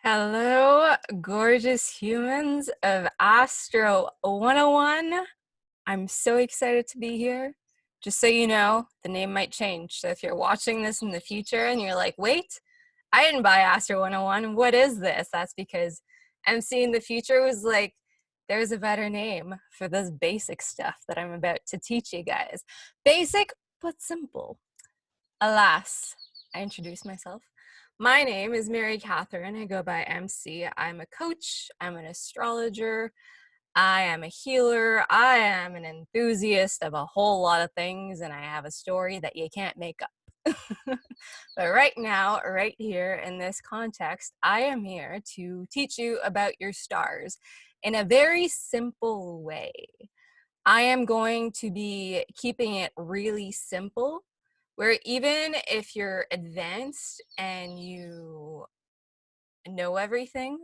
Hello, gorgeous humans of Astro 101. I'm so excited to be here. Just so you know, the name might change. So if you're watching this in the future and you're like, wait, I didn't buy Astro 101, what is this? That's because MC in the future was like, there's a better name for this basic stuff that I'm about to teach you guys. Basic, but simple. Alas, I introduced myself. My name is Mary Catherine. I go by MC. I'm a coach. I'm an astrologer. I am a healer. I am an enthusiast of a whole lot of things, and I have a story that you can't make up. But right now, right here in this context, I am here to teach you about your stars in a very simple way. I am going to be keeping it really simple, where even if you're advanced and you know everything,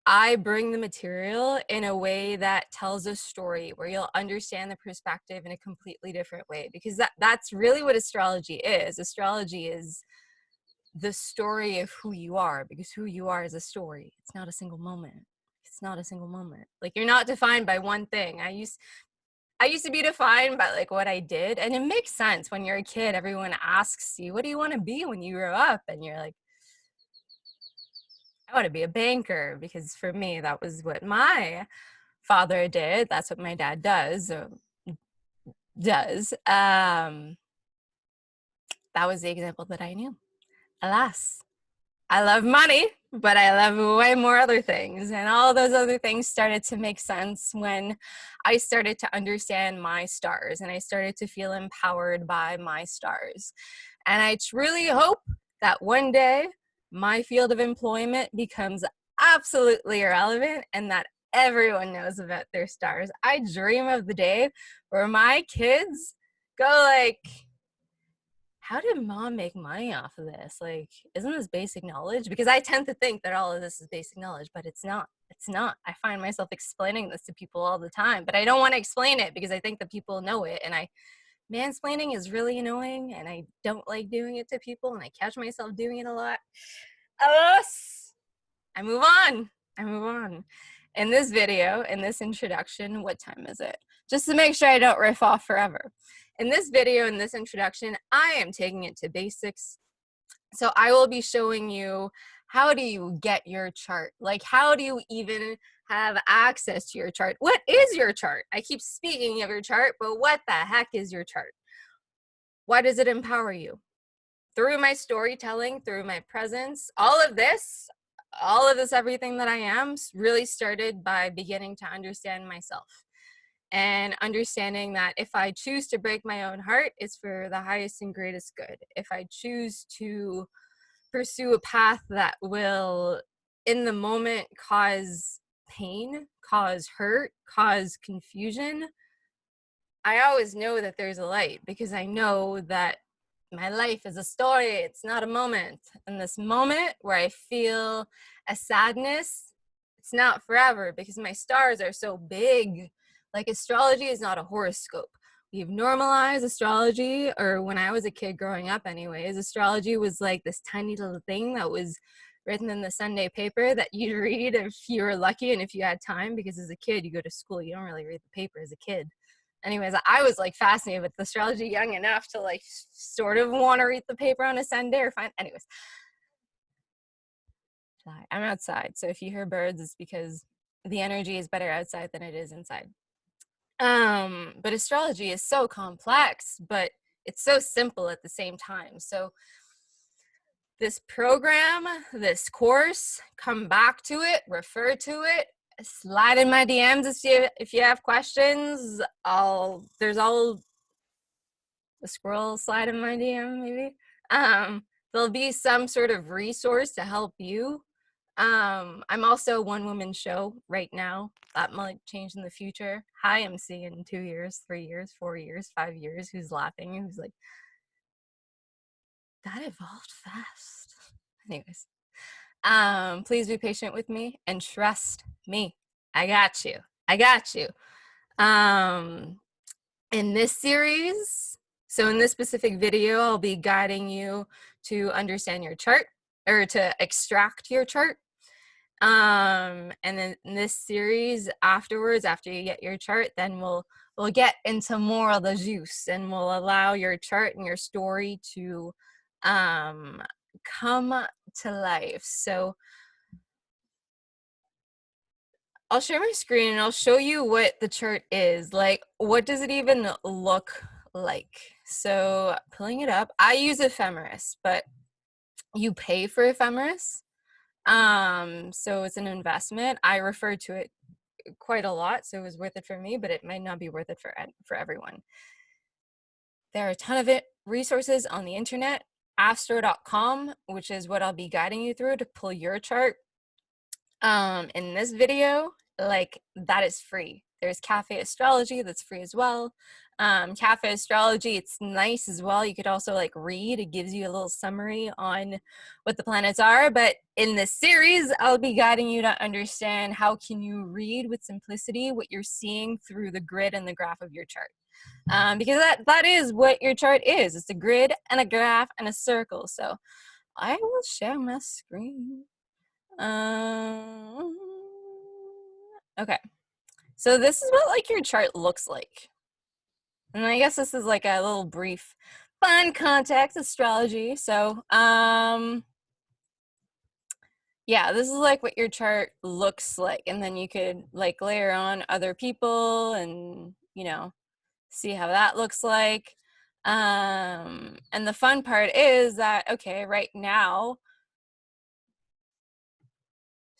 I bring the material in a way that tells a story where you'll understand the perspective in a completely different way, because that's really what astrology is. Astrology is the story of who you are, because who you are is a story. It's not a single moment. It's not a single moment. Like, you're not defined by one thing. I used to be defined by like what I did, and it makes sense. When you're a kid, everyone asks you, what do you want to be when you grow up? And you're like, I want to be a banker, because for me, that was what my father did. That's what my dad does. That was the example that I knew. Alas, I love money, but I love way more other things. And all those other things started to make sense when I started to understand my stars and I started to feel empowered by my stars. And I truly hope that one day my field of employment becomes absolutely irrelevant and that everyone knows about their stars. I dream of the day where my kids go like, how did mom make money off of this? Like, isn't this basic knowledge? Because I tend to think that all of this is basic knowledge, but it's not. It's not. I find myself explaining this to people all the time, but I don't want to explain it because I think that people know it. And mansplaining is really annoying, and I don't like doing it to people, and I catch myself doing it a lot. Alas, I move on. I move on. In this video, in this introduction, what time is it? Just to make sure I don't riff off forever. In this video, in this introduction, I am taking it to basics. So I will be showing you, how do you get your chart? Like, how do you even have access to your chart? What is your chart? I keep speaking of your chart, but what the heck is your chart? Why does it empower you? Through my storytelling, through my presence, all of this, everything that I am really started by beginning to understand myself. And understanding that if I choose to break my own heart, it's for the highest and greatest good. If I choose to pursue a path that will, in the moment, cause pain, cause hurt, cause confusion, I always know that there's a light, because I know that my life is a story. It's not a moment. And this moment where I feel a sadness, it's not forever, because my stars are so big. Like, astrology is not a horoscope. We've normalized astrology, or when I was a kid growing up anyways, astrology was like this tiny little thing that was written in the Sunday paper that you'd read if you were lucky and if you had time, because as a kid, you go to school, you don't really read the paper as a kid. Anyways, I was like fascinated with astrology young enough to like sort of want to read the paper on a Sunday or find, anyways. I'm outside, so if you hear birds, it's because the energy is better outside than it is inside. But astrology is so complex, but it's so simple at the same time. So this program, this course, come back to it, refer to it, slide in my DMs if you have questions. There's all the squirrel slide in my DM maybe. There'll be some sort of resource to help you. I'm also a one-woman show right now. That might change in the future. Hi, MC in 2 years, 3 years, 4 years, 5 years. Who's laughing? Who's like, that evolved fast. Anyways, please be patient with me and trust me. I got you. I got you. In this series, so in this specific video, I'll be guiding you to understand your chart, or to extract your chart. And then in this series afterwards, after you get your chart, then we'll get into more of the juice, and we'll allow your chart and your story to come to life. So I'll share my screen and I'll show you what the chart is. Like, what does it even look like? So pulling it up, I use Ephemeris, but you pay for Ephemeris. So it's an investment. I refer to it quite a lot, so it was worth it for me, but it might not be worth it for everyone. There are a ton of resources on the internet. Astro.com, which is what I'll be guiding you through to pull your chart. In this video, like, that is free. There's Cafe Astrology that's free as well. Cafe Astrology, it's nice as well. You could also like read, it gives you a little summary on what the planets are. But in this series, I'll be guiding you to understand how can you read with simplicity what you're seeing through the grid and the graph of your chart. Because that is what your chart is. It's a grid and a graph and a circle. So I will share my screen. Okay, so this is what like your chart looks like, and I guess this is like a little brief fun context astrology. So yeah, this is like what your chart looks like, and then you could like layer on other people and, you know, see how that looks like. And the fun part is that, okay, right now,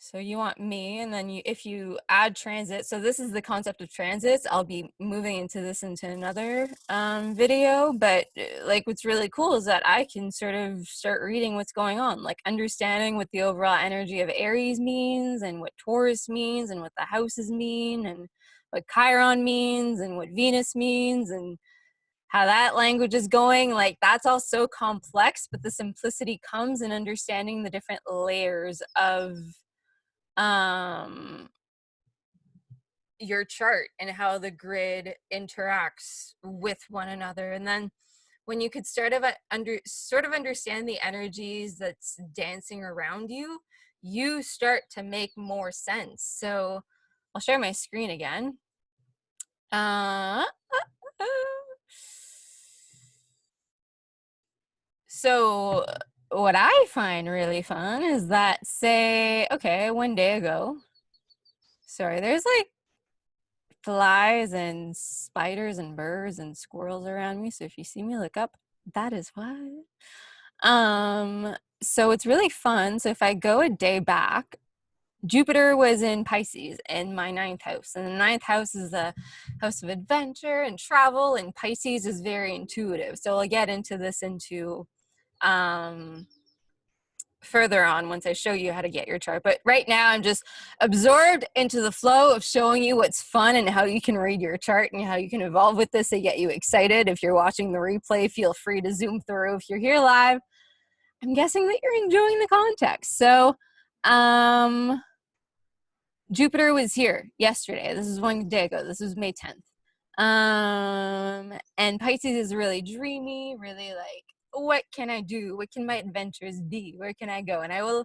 so you want me, and then if you add transit, so this is the concept of transits. I'll be moving into another video, but like what's really cool is that I can sort of start reading what's going on, like understanding what the overall energy of Aries means, and what Taurus means, and what the houses mean, and what Chiron means, and what Venus means, and how that language is going. Like, that's all so complex, but the simplicity comes in understanding the different layers of your chart and how the grid interacts with one another. And then when you could sort of understand the energies that's dancing around you, you start to make more sense. So I'll share my screen again. So what I find really fun is that, say, okay, one day ago, sorry, there's like flies and spiders and birds and squirrels around me. So if you see me look up, that is why. So it's really fun. So if I go a day back, Jupiter was in Pisces in my 9th house. And the 9th house is the house of adventure and travel, and Pisces is very intuitive. So I'll get into this further on once I show you how to get your chart. But right now I'm just absorbed into the flow of showing you what's fun and how you can read your chart and how you can evolve with this to get you excited. If you're watching the replay, feel free to zoom through. If you're here live, I'm guessing that you're enjoying the context. So Jupiter was here yesterday. This is one day ago. This was May 10th. And Pisces is really dreamy, really like, what can I do? What can my adventures be? Where can I go? And I will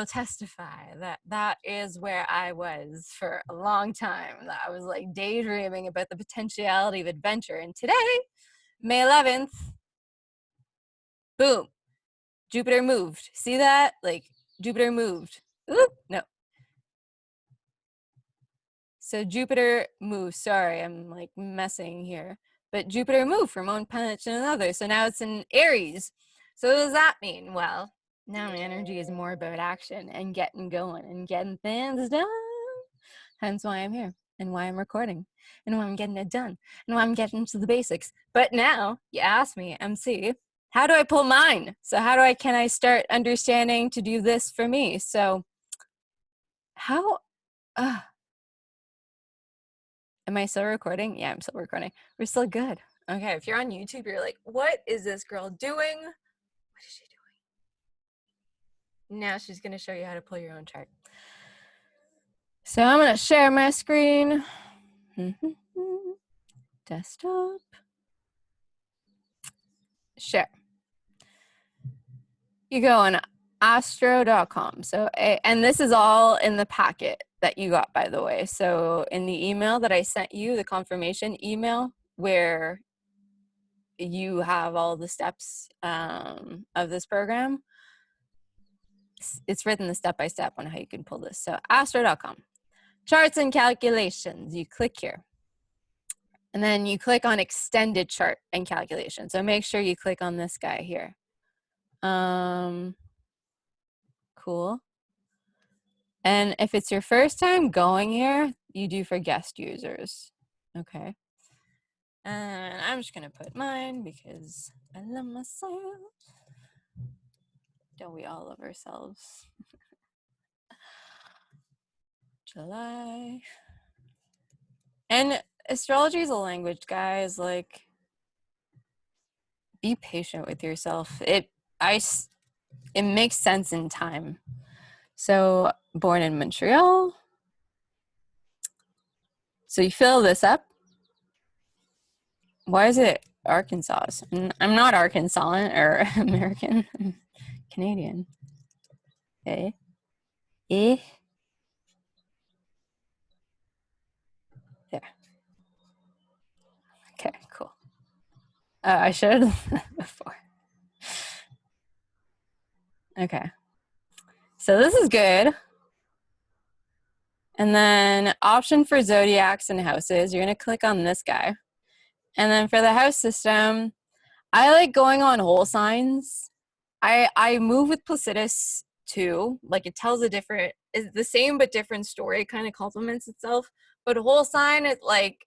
testify that that is where I was for a long time. That I was like daydreaming about the potentiality of adventure. And today, May 11th, boom, Jupiter moved. See that? Like, Jupiter moved. Oop, no. So Jupiter moved. Sorry, I'm like messing here. But Jupiter moved from one planet to another. So now it's in Aries. So what does that mean? Well, now my energy is more about action and getting going and getting things done. Hence why I'm here and why I'm recording and why I'm getting it done and why I'm getting to the basics. But now you ask me, MC, how do I pull mine? So can I start understanding to do this for me? So how, am I still recording? Yeah, I'm still recording. We're still good. Okay, if you're on YouTube, you're like, what is this girl doing? What is she doing? Now she's going to show you how to pull your own chart. So I'm going to share my screen. Desktop. Share. You go on astro.com. So, and this is all in the packet that you got, by the way. So in the email that I sent you, the confirmation email, where you have all the steps of this program, it's written the step-by-step on how you can pull this. So astro.com, charts and calculations, you click here. And then you click on extended chart and calculation. So make sure you click on this guy here. Cool. And if it's your first time going here, you do for guest users. Okay. And I'm just gonna put mine because I love myself. Don't we all love ourselves? July. And astrology is a language, guys. Like, be patient with yourself. It makes sense in time. So, born in Montreal. So you fill this up. Why is it Arkansas? I'm not Arkansasan or American. I'm Canadian. Okay. There. Okay, cool. I should before. Okay. So this is good. And then option for zodiacs and houses, you're going to click on this guy. And then for the house system, I like going on whole signs. I move with Placidus too. Like, it tells it's the same but different story. It kind of complements itself. But whole sign, it like,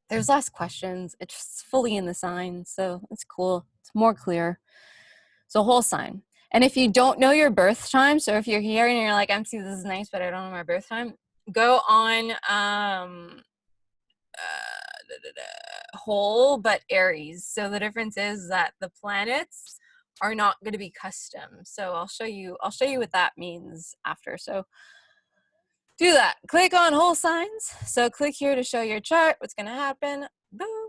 there's less questions. It's just fully in the sign. So it's cool. It's more clear. So whole sign. And if you don't know your birth time, so if you're here and you're like, MC, this is nice, but I don't know my birth time, go on whole but Aries. So the difference is that the planets are not going to be custom. So I'll show you what that means after. So do that. Click on whole signs. So click here to show your chart. What's going to happen? Boom.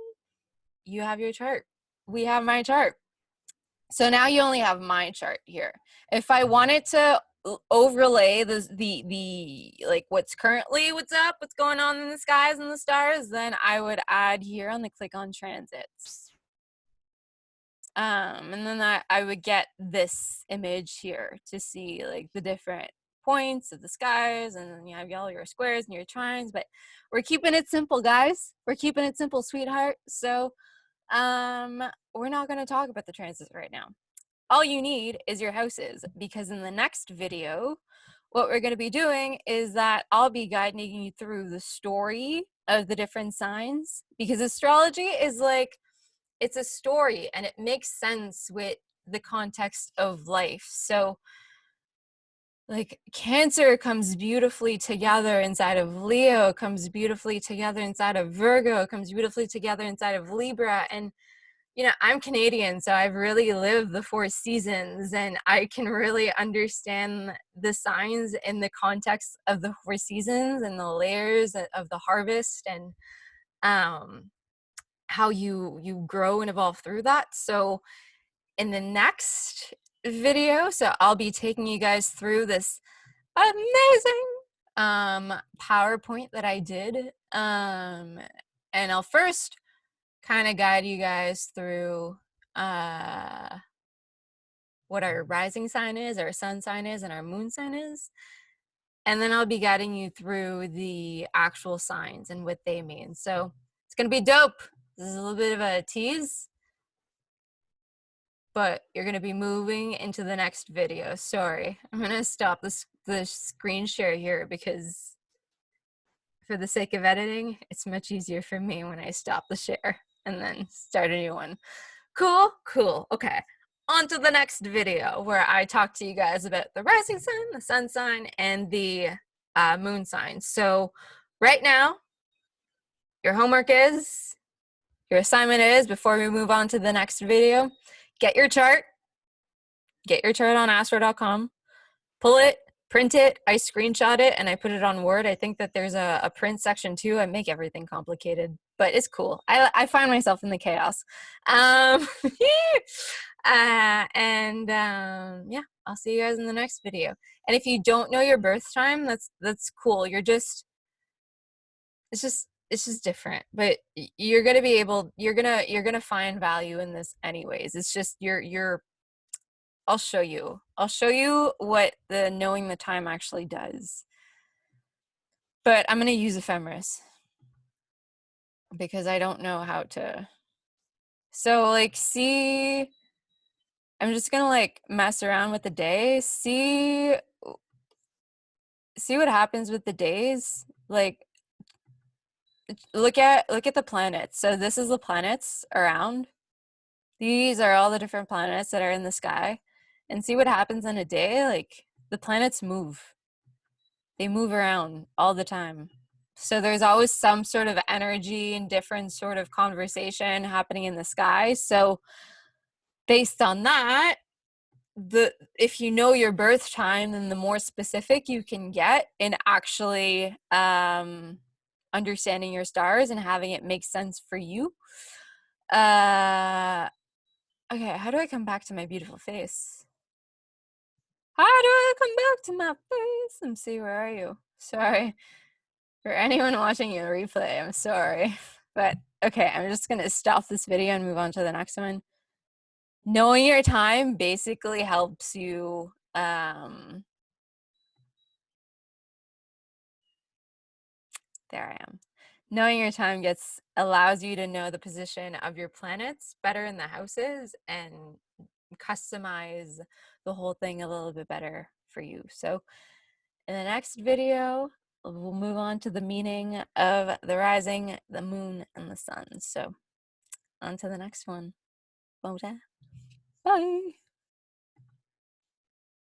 You have your chart. We have my chart. So now you only have my chart here. If I wanted to overlay the like what's up, what's going on in the skies and the stars, then I would add here on the click on transits. And then I would get this image here to see like the different points of the skies, and then you have all your squares and your trines, but we're keeping it simple, guys. We're keeping it simple, sweetheart. So we're not going to talk about the transits right now. All you need is your houses, because in the next video, what we're going to be doing is that I'll be guiding you through the story of the different signs, because astrology is like, it's a story and it makes sense with the context of life. So like Cancer comes beautifully together inside of Leo, comes beautifully together inside of Virgo, comes beautifully together inside of Libra. And you know, I'm Canadian, so I've really lived the 4 seasons, and I can really understand the signs in the context of the 4 seasons and the layers of the harvest, and how you grow and evolve through that. So in the next video, so I'll be taking you guys through this amazing PowerPoint that I did, and I'll first kind of guide you guys through what our rising sign is, our sun sign is, and our moon sign is. And then I'll be guiding you through the actual signs and what they mean. So it's going to be dope. This is a little bit of a tease, but you're going to be moving into the next video. Sorry, I'm going to stop the screen share here because for the sake of editing, it's much easier for me when I stop the share and then start a new one. Cool. Okay, on to the next video where I talk to you guys about the rising sign, the sun sign, and the moon sign. So right now, your assignment is, before we move on to the next video, get your chart on astro.com, pull it, print it. I screenshot it and I put it on Word. I think that there's a print section too. I make everything complicated, but it's cool. I find myself in the chaos. Yeah, I'll see you guys in the next video. And if you don't know your birth time, that's cool. It's just different, but you're gonna be able, you're gonna find value in this anyways. It's just I'll show you what the knowing the time actually does. But I'm gonna use ephemeris because I don't know how to. So like, I'm just gonna like mess around with the day, see what happens with the days. Like, look at the planets. So this is the planets around. These are all the different planets that are in the sky, and see what happens in a day. Like, the planets move. They move around all the time. So there's always some sort of energy and different sort of conversation happening in the sky. So based on that, if you know your birth time, then the more specific you can get in actually understanding your stars and having it make sense for you. Okay, how do I come back to my beautiful face? How do I come back to my face? Let me see, where are you? Sorry. For anyone watching your replay, I'm sorry. But okay, I'm just gonna stop this video and move on to the next one. Knowing your time basically helps you there I am. Knowing your time allows you to know the position of your planets better in the houses and customize the whole thing a little bit better for you. So in the next video, we'll move on to the meaning of the rising, the moon, and the sun. So on to the next one. Bye.